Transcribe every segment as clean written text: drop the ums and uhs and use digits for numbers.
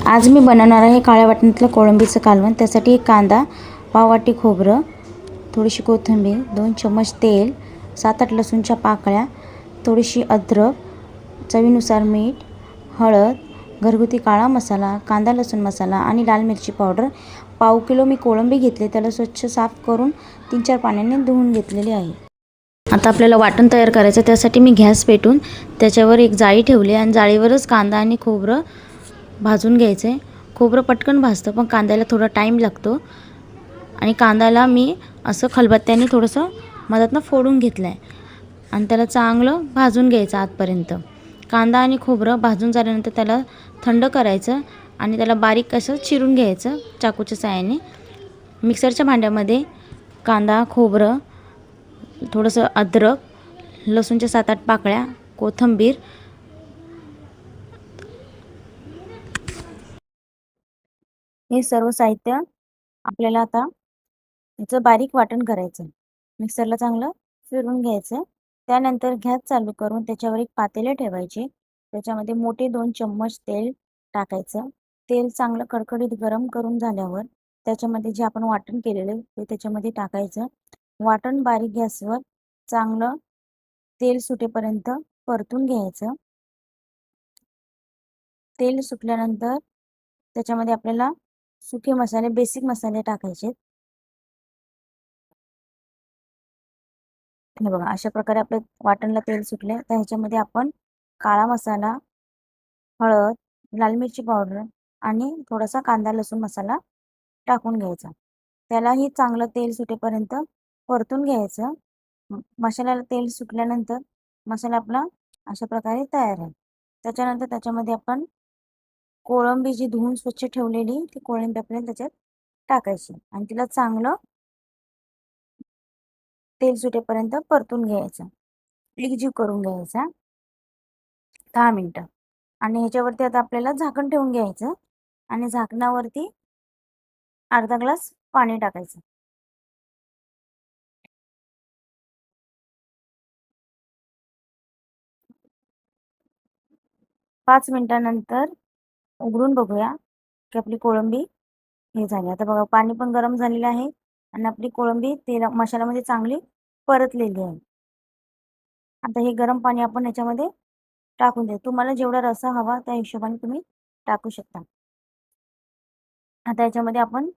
आज मी बनवणार आहे काळ्या वाटणातलं कोळंबीचं कालवण। त्यासाठी एक कांदा, पाव वाटी खोबरं, थोडीशी कोथिंबीर, 2 चम्मच तेल, 7-8 लसूणच्या पाकळ्या, थोडीशी अद्रक, चवीनुसार मीठ, हळद, घरगुती काळा मसाला, कांदा लसूण मसाला आणि लाल मिरची पावडर। पाव किलो मी कोळंबी घेतली, त्याला स्वच्छ साफ करून 3-4 पाण्याने धुवून घेतलेली आहे। आता आपल्याला वाटण तयार करायचं। त्यासाठी मी गॅस पेटवून त्याच्यावर एक जाळी ठेवली आणि जाळीवरच कांदा आणि खोबरं भाजून घ्यायचं आहे। खोबरं पटकन भाजतं, पण कांद्याला थोडा टाईम लागतो। आणि कांद्याला मी असं खलबत्त्याने थोडंसं मधातनं फोडून घेतलं आहे आणि त्याला चांगलं भाजून घ्यायचं आतपर्यंत। कांदा आणि खोबरं भाजून झाल्यानंतर त्याला थंड करायचं आणि त्याला बारीक असं चिरून घ्यायचं चाकूच्या साहाय्याने। मिक्सरच्या भांड्यामध्ये कांदा, खोबरं, थोडंसं अद्रक, लसूणच्या 7-8 पाकळ्या, कोथिंबीर, हे सर्व साहित्य आपल्याला आता याचं बारीक वाटण करायचं। मिक्सरला चांगलं फिरवून घ्यायचं। त्यानंतर गॅस चालू करून त्याच्यावर एक पातेले ठेवायचे। त्याच्यामध्ये मोठे 2 चम्मच तेल टाकायचं। तेल चांगलं कडकडीत गरम करून झाल्यावर त्याच्यामध्ये जे आपण वाटण केलेलं ते त्याच्यामध्ये टाकायचं। वाटण बारीक गॅसवर चांगलं तेल सुटेपर्यंत परतून घ्यायचं। तेल सुटल्यानंतर त्याच्यामध्ये आपल्याला सुके मसाले, बेसिक मसाले टाकायचे। हे बघा, अशा प्रकारे आपल्या वाटणला तेल सुटले तर ह्याच्यामध्ये आपण काळा मसाला, हळद, लाल मिरची पावडर आणि थोडासा कांदा लसूण मसाला टाकून घ्यायचा। त्यालाही चांगलं तेल सुटेपर्यंत परतून घ्यायचं। मसाल्याला तेल सुटल्यानंतर मसाला आपला अशा प्रकारे तयार आहे। त्याच्यानंतर त्याच्यामध्ये आपण कोळंबी जी धुवून स्वच्छ ठेवलेली ती कोळंबी आपल्याला त्याच्यात टाकायची आणि तिला चांगलं तेल सुटेपर्यंत परतून घ्यायचं, एकजीव करून घ्यायचा 10 मिनिटं। आणि ह्याच्यावरती आता आपल्याला झाकण ठेवून घ्यायचं आणि झाकणावरती अर्धा ग्लास पाणी टाकायचं। पाच मिनिटानंतर उघडून बघूया की आपली कोळंबी हे झाली। आता बघा, पाणी पण गरम झालेलं आहे आणि आपली कोळंबी तेल मसाल्यामध्ये चांगली परतलेली आहे। आता हे गरम पाणी आपण याच्यामध्ये टाकून द्या। तुम्हाला जेवढा रस्सा हवा त्या हिशोबाने तुम्ही टाकू शकता। आता याच्यामध्ये आपण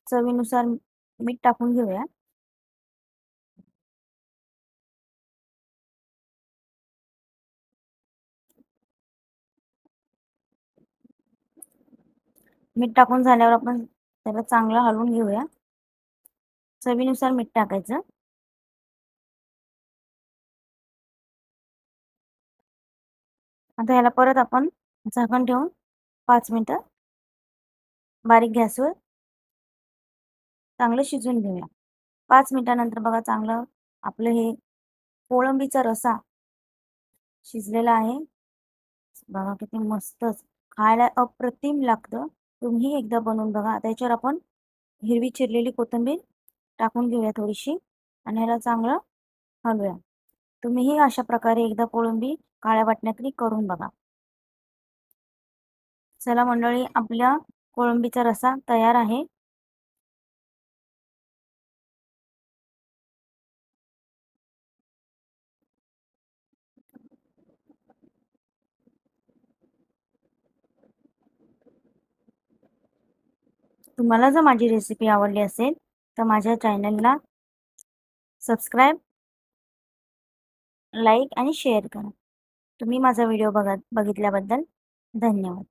चवीनुसार मीठ टाकून घेऊया। मीठ टाकून झाल्यावर आपण त्याला चांगलं हलवून घेऊया। चवीनुसार मीठ टाकायचं। आता ह्याला परत आपण झाकण ठेवून 5 मिनिटं बारीक गॅसवर चांगलं शिजवून घेऊया। 5 मिनिटानंतर बघा, चांगलं आपलं हे कोळंबीचा रस्सा शिजलेला आहे। बघा किती मस्तच, खायला अप्रतिम लागतं। तुम्ही एकदा बनवून बघा। आता याच्यावर आपण हिरवी चिरलेली कोथिंबीर टाकून घेऊया थोडीशी आणि ह्याला चांगलं हलवूया। तुम्हीही अशा प्रकारे एकदा कोळंबी काळ्या वाटणातली करून बघा। चला मंडळी, आपल्या कोळंबीचा रस्सा तयार आहे। तुम्हाला जर माझी रेसिपी आवडली असेल तर माझ्या चॅनलला सबस्क्राईब, लाईक आणि शेअर करा। तुम्ही माझा व्हिडिओ बघितल्याबद्दल धन्यवाद।